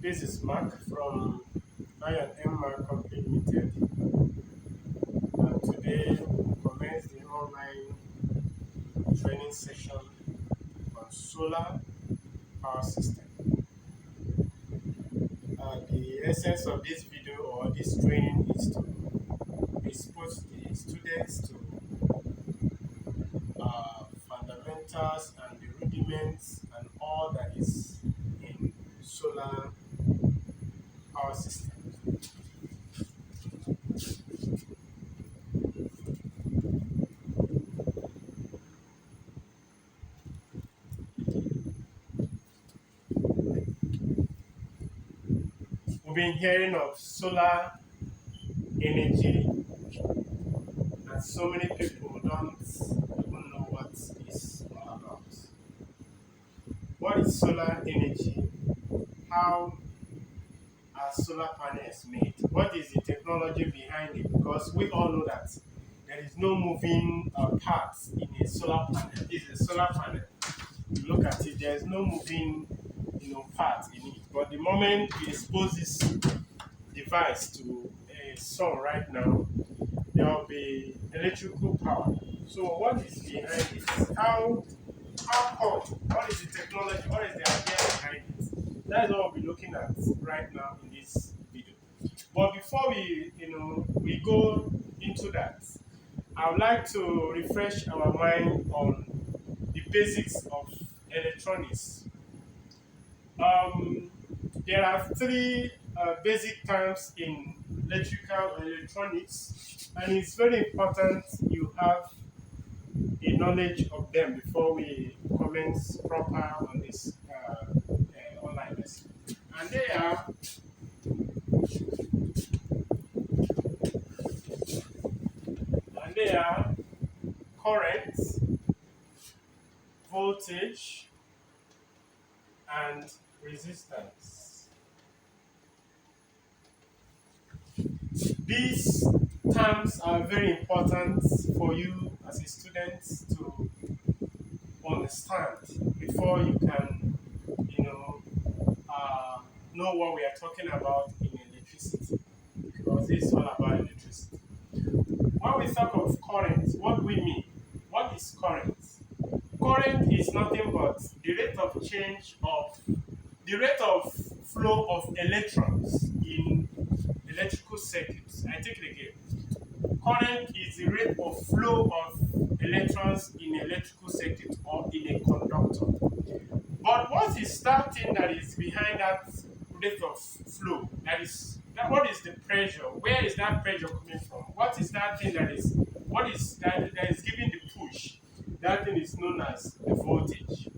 This is Mark from I&M Mark Company Limited, and today we commence the online training session on solar power system. The essence of this video or this training is to expose the students to fundamentals and the rudiments and all that is in solar power system. We've been hearing of solar energy, and so many people don't even know what it's all about. What is solar energy? How are solar panels made? What is the technology behind it? Because we all know that there is no moving parts in a solar panel. It's a solar panel. You look at it, there is no moving, part in it. But the moment you expose this device to a sun right now, there will be electrical power. So what is behind it? How come? What is the technology? What is the idea behind it? That's what we'll be looking at right now in this video. But before we go into that, I would like to refresh our mind on the basics of electronics. Um, there are three basic terms in electrical electronics, and it's very important you have a knowledge of them before we commence proper on this online lesson. And they are current, voltage, and resistance. These terms are very important for you as a student to understand before you can, you know, know what we are talking about in electricity, because this is all about electricity. When we talk of current, what do we mean? What is current? Current is nothing but the rate of flow of electrons in electrical circuits. I take it again. Current is the rate of flow of electrons in electrical circuit or in a conductor. But what is that thing that is behind that rate of flow? What is the pressure? Where is that pressure coming from? What is that thing that is giving the push? That thing is known as the voltage.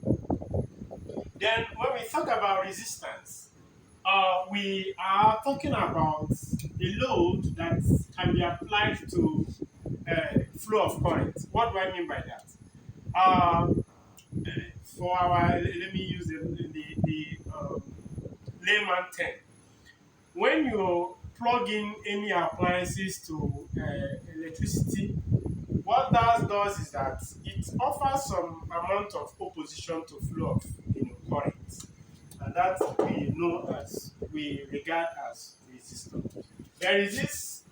Then when we talk about resistance, we are talking about a load that can be applied to flow of current. What do I mean by that? For our, let me use the layman term. When you plug in any appliances to electricity, what that does is that it offers some amount of opposition to flow of current, and that we regard as resistance. There is this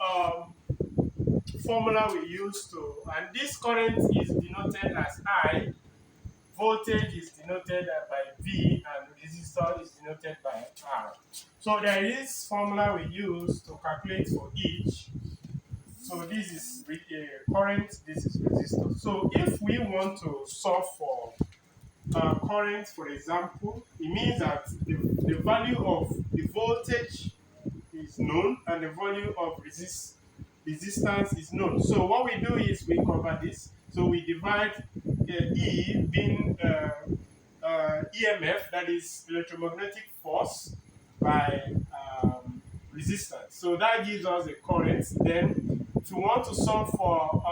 formula we use to, and this current is denoted as I, voltage is denoted by V, and resistance is denoted by R. So there is formula we use to calculate for each. So this is current, this is resistance. So if we want to solve for current, for example, it means that the value of the voltage is known and the value of resistance is known. So what we do is we convert this. So we divide E being EMF, that is electromagnetic force, by resistance. So that gives us a current. Then if we want to solve for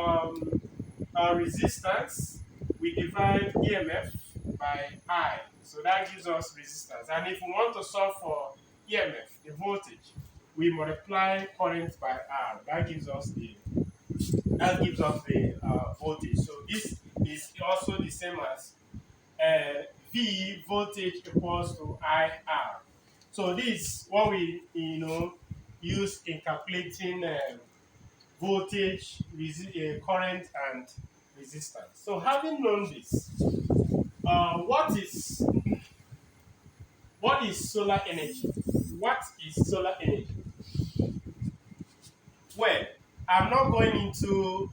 resistance, we divide EMF by I. So that gives us resistance. And if we want to solve for EMF, the voltage, we multiply current by R. That gives us the voltage. So this is also the same as V, voltage equals to IR. So this is what we use in calculating voltage, current, and resistance. So having known this, what is solar energy? What is solar energy? Well, I'm not going into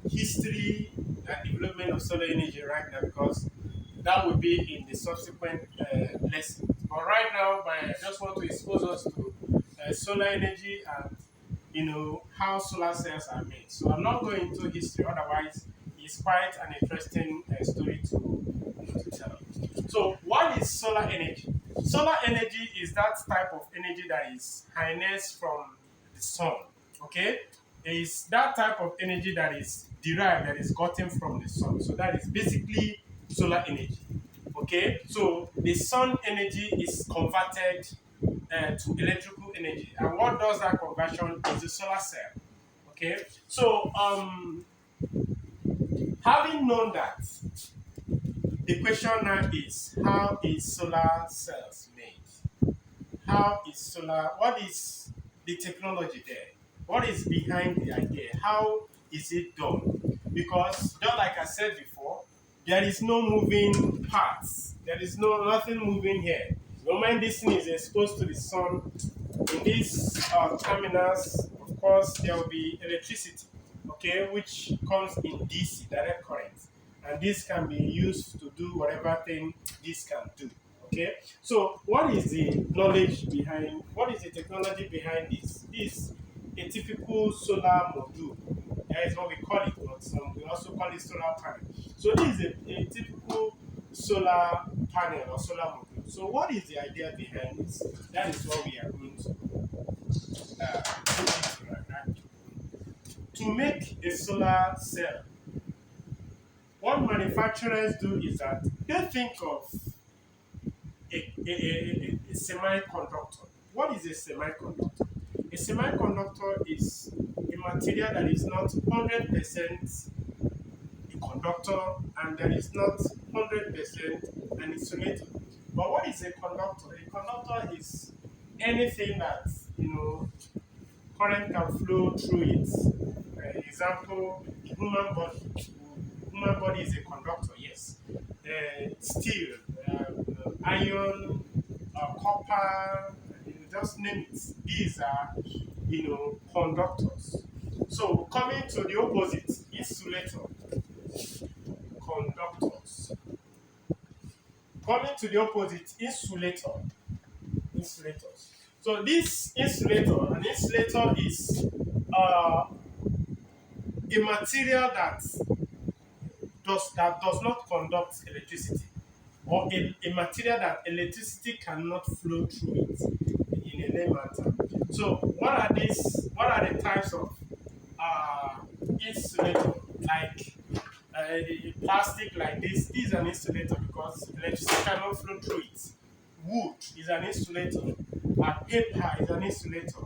history and development of solar energy right now because that will be in the subsequent lessons. But right now, I just want to expose us to solar energy and how solar cells are made. So I'm not going into history. Otherwise, it's quite an interesting story to tell. So what is solar energy? Solar energy is that type of energy that is harnessed from the sun. Okay, there is that type of energy that is derived, that is gotten from the sun. So that is basically solar energy. Okay, so the sun energy is converted to electrical energy, and what does that conversion is the solar cell. Okay, so having known that, the question now is, how is solar cells made? How is solar? What is the technology there? What is behind the idea? How is it done? Because just like I said before, there is no moving parts. There is nothing moving here. The moment this thing is exposed to the sun, in these terminals, of course, there will be electricity, okay, which comes in DC, direct current, and this can be used to do whatever thing this can do. Okay, so what is the knowledge behind? What is the technology behind this? This a typical solar module. That is what we call it, but some we also call it solar panel. So this is a typical solar panel or solar module. So what is the idea behind this? That is what we are going to look into right now. To make a solar cell, what manufacturers do is that they think of a semiconductor. What is a semiconductor? A semiconductor is a material that is not 100% a conductor and that is not 100% an insulator. But what is a conductor? A conductor is anything that current can flow through it. Example, human body. Human body is a conductor, yes. Steel, iron, copper, just name it. These are, conductors. So coming to the opposite, insulator, conductors. Coming to the opposite, insulators. So this an insulator is a material that does not conduct electricity, or a material that electricity cannot flow through it, in a layman term. So what are these? What are the types of insulator? Like plastic like this is an insulator because electricity cannot flow through it. Wood is an insulator. Paper is an insulator.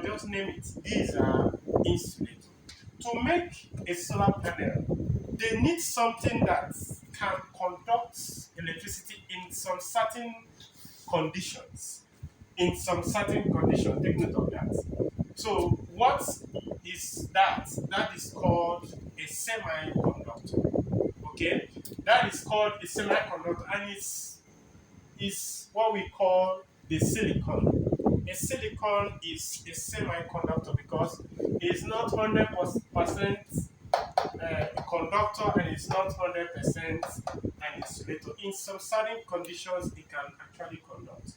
Just name it. These are insulators. To make a solar panel, they need something that can conduct electricity in some certain conditions. In some certain conditions, take note of that. So, what is that? That is called a semiconductor. Okay, that is called a semiconductor, and it's what we call the silicon. A silicon is a semiconductor because it's not 100% conductor and it's not 100% an insulator. In some certain conditions, it can actually conduct.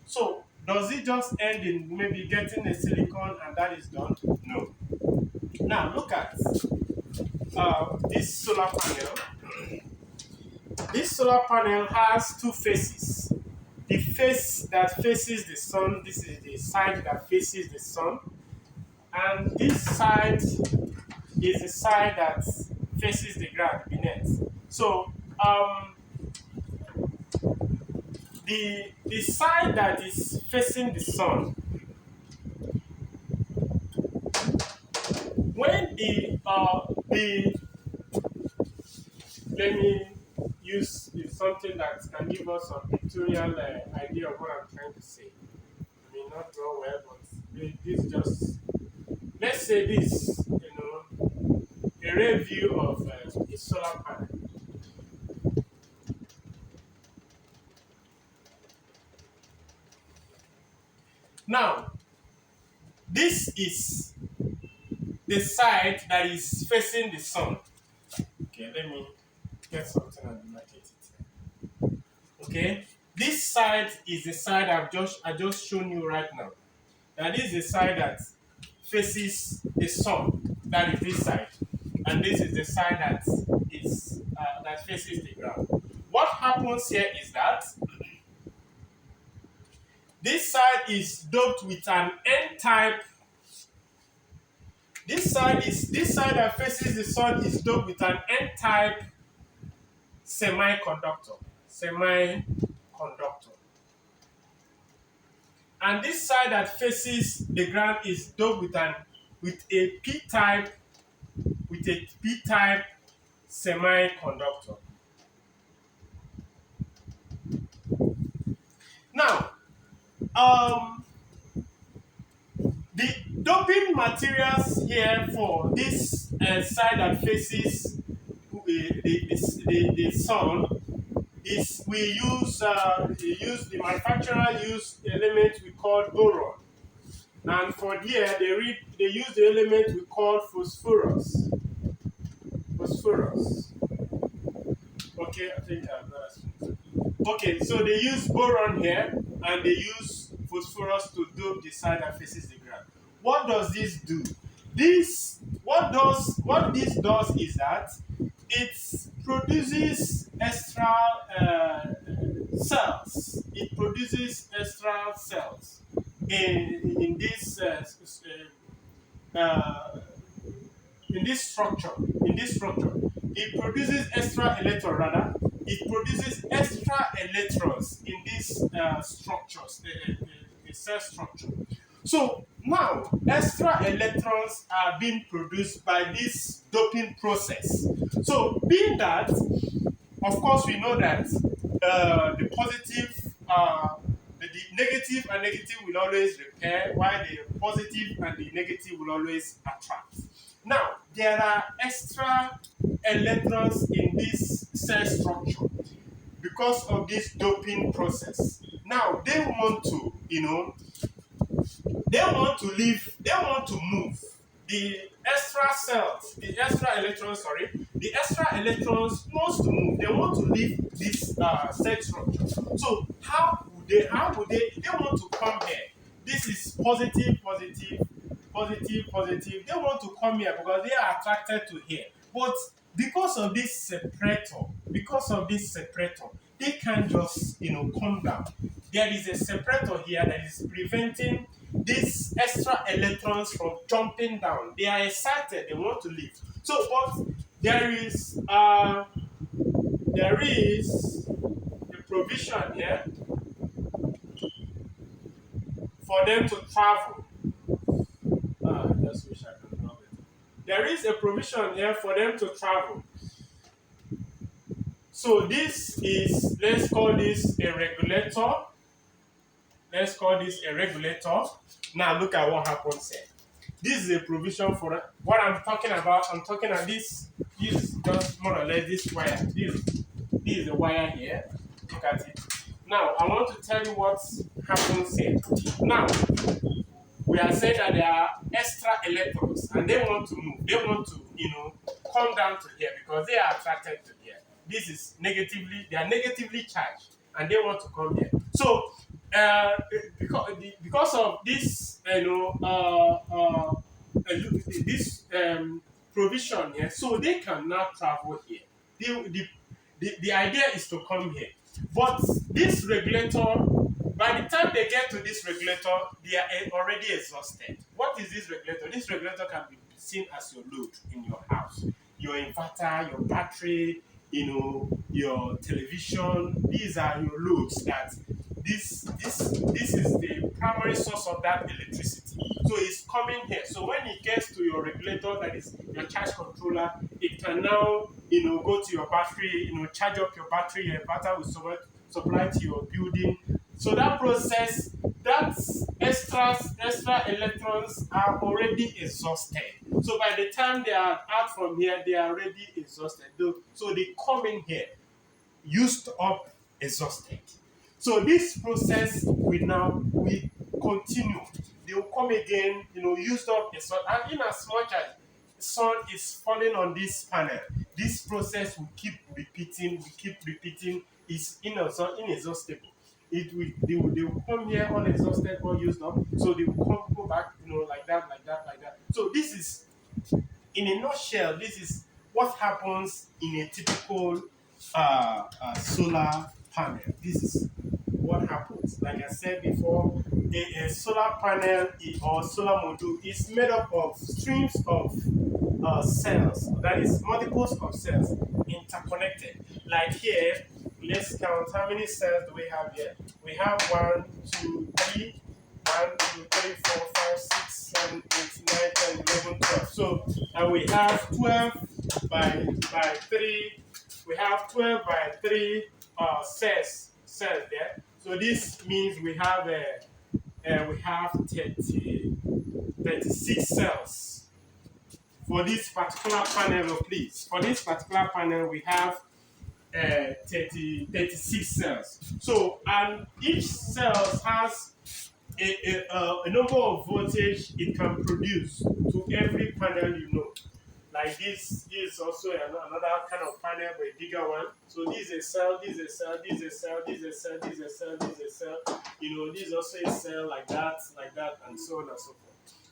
So, does it just end in maybe getting a silicon and that is done? No. Now, look at this solar panel. This solar panel has two faces. The face that faces the sun, this is the side that faces the sun, and this side is the side that faces the ground beneath. So the side that is facing the sun, when the let me use something that can give us some pictorial idea of what I'm trying to say. I mean, not draw well, but this just, let's say this, a review of a solar panel. Now, this is the side that is facing the sun. Okay, let me get something and demarcate it. Okay, this side is the side I just shown you right now. Now, this is the side that faces the sun. That is this side, and this is the side that faces the ground. What happens here is that this side is doped with an N-type. This side that faces the sun is doped with an N-type semiconductor. Semiconductor. And this side that faces the ground is doped with a P-type semiconductor. Now, the doping materials here for this side that faces the sun is the manufacturer use the element we call boron, and for here they use the element we call phosphorus. Okay, I think I've got. Okay, so they use boron here and they use phosphorus to dope the side that faces the ground. What does this do? What this does is that it produces extra cells. It produces extra cells in this in this structure. It produces extra electron rather. It produces extra electrons in these structures, the cell structure. So now, extra electrons are being produced by this doping process. So, being that, of course, we know that the positive, the negative and negative will always repel, while the positive and the negative will always attract. Now, there are extra electrons in this cell structure because of this doping process. Now, they want to, they want to move the extra cells, the extra electrons, wants to move. They want to leave this cell structure. So how would they want to come here? This is positive. They want to come here because they are attracted to here. But because of this separator, they can't just come down. There is a separator here that is preventing these extra electrons from jumping down. They are excited, they want to leave. So, but there is a provision here for them to travel. I just wish I could know it. There is a provision here for them to travel. So this is, let's call this a regulator. Now look at what happens here. This is a provision for what I'm talking about. I'm talking about this is just more or less this wire. This is a wire here. Look at it. Now I want to tell you what happens here. Now we are saying that there are extra electrons and they want to move. They want to, come down to here because they are attracted to here. This is they are negatively charged and they want to come here. So because of this, this provision here, so they can now travel here. The idea is to come here, but this regulator, by the time they get to this regulator, they are already exhausted. What is this regulator? This regulator can be seen as your load in your house, your inverter, your battery, your television. These are your loads that this is the primary source of that electricity. So it's coming here. So when it gets to your regulator, that is your charge controller, it can now go to your battery, charge up your battery. Your inverter will supply to your building So that process, that extra electrons are already exhausted. So by the time they are out from here, they are already exhausted. So they come in here used up, exhausted. So this process will continue. They will come again, used up, exhausted. And in as much as the sun is falling on this panel, this process will keep repeating. It's inexhaustible. They will come here unexhausted or used up. So they will go back, like that, like that, like that. So this is, in a nutshell, this is what happens in a typical solar panel. This is what happens. Like I said before, a solar panel or solar module is made up of streams of cells, that is multiples of cells interconnected. Like here, let's count how many cells do we have here. We have 1, 2, 3, 1, 2, 3, 4, 5, 6, 7, 8, 9, 10, 11, 12. So, and we have 12 by 3. We have 12 by 3 cells there. So this means we have 36 cells for this particular panel of please. For this particular panel, we have 36 cells. So, and each cell has a number of voltage it can produce to every panel Like this is also another kind of panel, but a bigger one. So this is a cell, this is a cell, this is a cell, this is a cell, this is a cell, this is a cell. This is also a cell like that, and so on and so forth.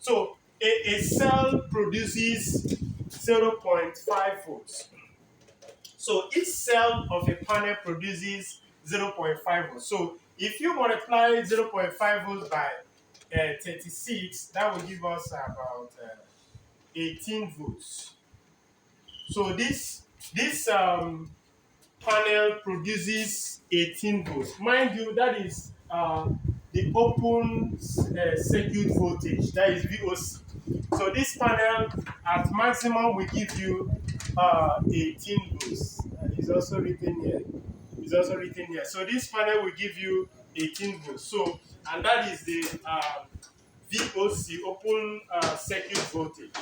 So a cell produces 0.5 volts. So each cell of a panel produces 0.5 volts. So if you multiply 0.5 volts by 36, that will give us about 18 volts. So this panel produces 18 volts. Mind you, that is the open circuit voltage, that is VOC. So this panel at maximum will give you 18 volts. It's also written here. So this panel will give you 18 volts. So, and that is the VOC, open circuit voltage.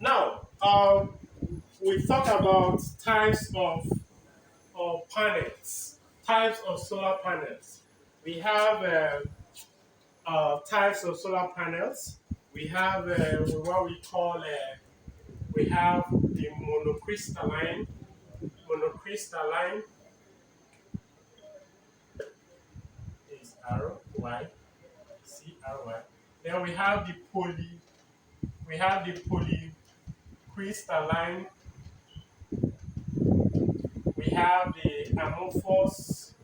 Now, we talk about types of panels, types of solar panels. We have types of solar panels. We have what we call we have the monocrystalline is RYCRY. Then we have the polycrystalline. We have the amorphous,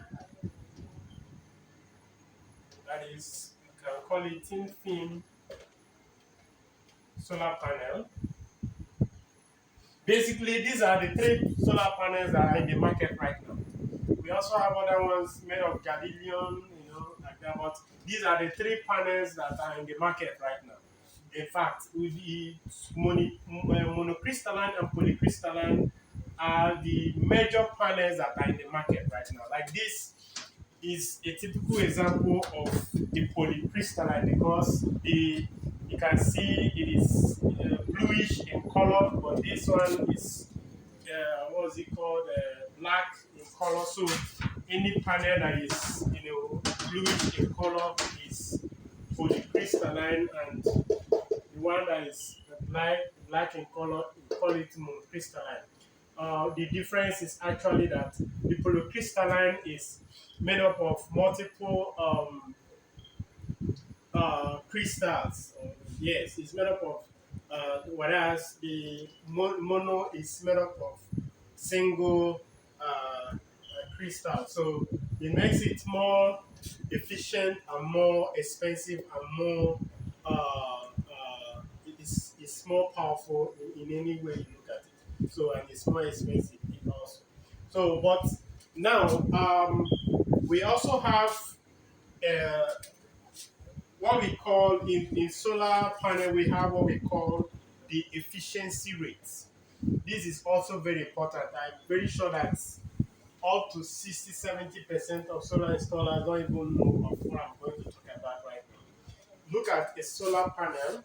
that is, you can call it thin film solar panel. Basically, these are the 3 solar panels that are in the market right now. We also have other ones made of gadolinium, like that. But these are the 3 panels that are in the market right now. In fact, with the monocrystalline and polycrystalline are the major panels that are in the market right now. Like this is a typical example of the polycrystalline because you can see it is bluish in color, but this one is what's it called, black in color. So any panel that is bluish in color is polycrystalline, and the one that is black in color, we call it monocrystalline. The difference is actually that the polycrystalline is made up of multiple crystals. Yes, it's made up of, whereas the mono is made up of single crystal. So it makes it more efficient and more expensive and more it's more powerful in any way you look at it. So, and it's more expensive also. So, but now we also have what we call in solar panel, we have what we call the efficiency rates. This is also very important. I'm very sure that up to 60-70% of solar installers don't even know of what I'm going to talk about right now. Look at a solar panel.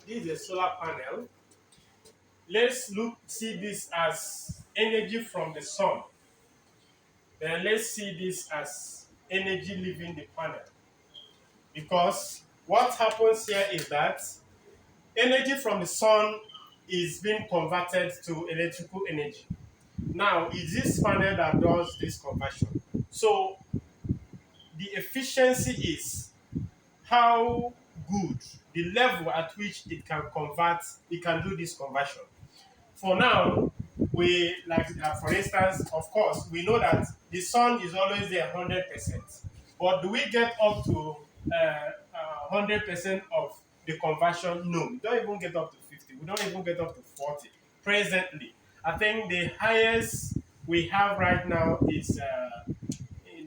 This is a solar panel. Let's see this as energy from the sun. Then let's see this as energy leaving the panel. Because what happens here is that energy from the sun is being converted to electrical energy. Now, it's this panel that does this conversion. So, the efficiency is how good, the level at which it can do this conversion. For now, for instance, of course, we know that the sun is always there 100%. But do we get up to 100% of the conversion? No, we don't even get up to 50. We don't even get up to 40 presently. I think the highest we have right now is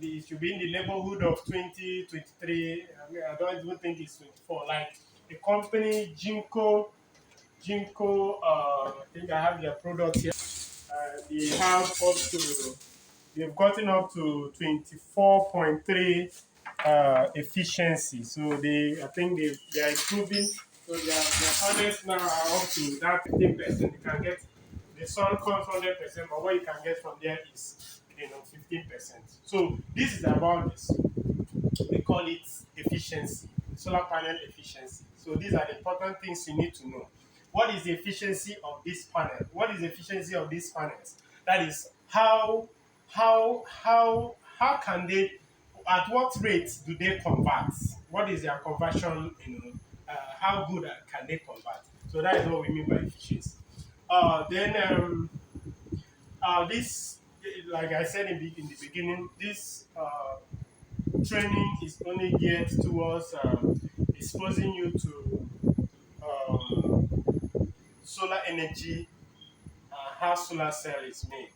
it should be in the neighborhood of 20, 23. I don't even think it's 24. Like the company Jinko, I think I have their product here. They have up to, they've gotten up to 24.3 efficiency. So I think they are improving. So their harness now are up to that 15%. You can get the sun comes 100%, but what you can get from there is 15%. So this is about this. We call it efficiency, solar panel efficiency. So these are the important things you need to know. What is the efficiency of this panel? What is the efficiency of these panels? That is how can they, at what rate do they convert? What is their conversion? How good can they convert? So that is what we mean by efficiency. Then this, like I said in the beginning, this training is only geared towards exposing you to solar energy, how solar cell is made.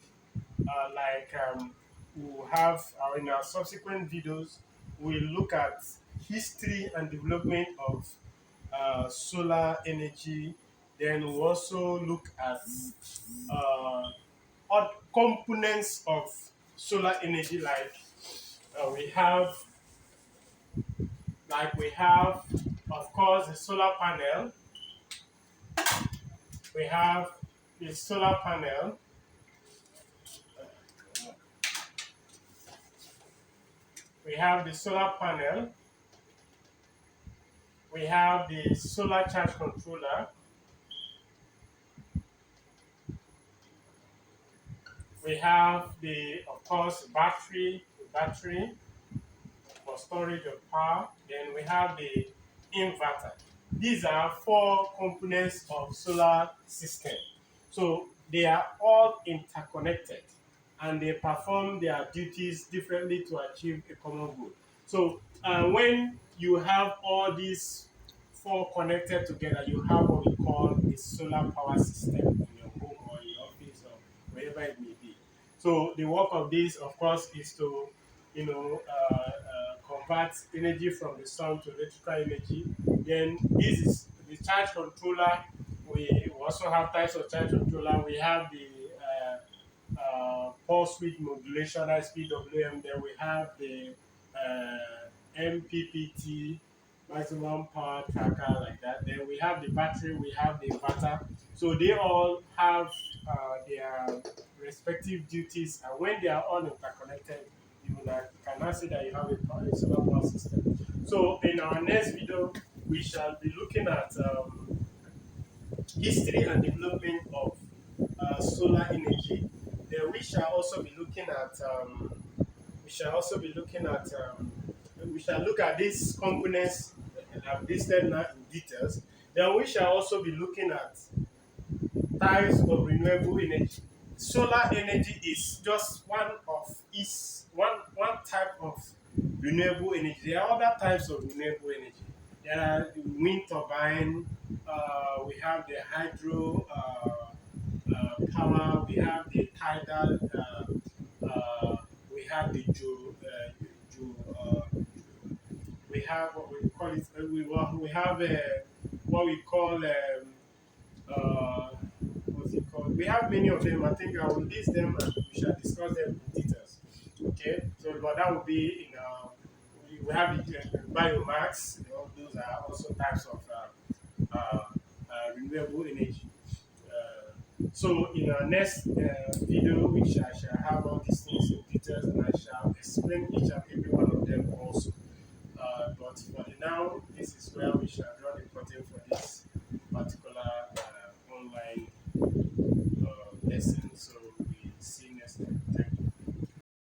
We'll have in our subsequent videos, we'll look at history and development of solar energy. Then we'll also look at odd components of solar energy, we have we have, of course, the solar panel. We have the solar panel. We have the solar panel. We have the solar charge controller. We have of course, battery for storage of power. Then we have the inverter. These are 4 components of solar system. So they are all interconnected and they perform their duties differently to achieve a common good. So when you have all these 4 connected together, you have what we call a solar power system in your home or in your office or wherever it may be. So the work of this, of course, is to convert energy from the sun to electrical energy. Then this is the charge controller. We also have types of charge controller. We have the pulse width modulation, that's PWM. Then we have the MPPT, maximum power tracker, like that. Then we have the battery, we have the inverter. So they all have their respective duties, and when they are all interconnected, you can now say that you have a solar power system. So in our next video, we shall be looking at history and development of solar energy. Then we shall also be looking at we shall look at these components that I've listed now in details. Then we shall also be looking at types of renewable energy. Solar energy is just one type of renewable energy. There are other types of renewable energy. There are the wind turbine, we have the hydro power, we have the tidal, we have the we have what we call it. We have what we call what's it we have many of them. I think I will list them and we shall discuss them in details. Okay, so but that will be in we have the biomass. You know, those are also types of renewable energy. So in our next video, we shall have all these things in details, and I shall explain each and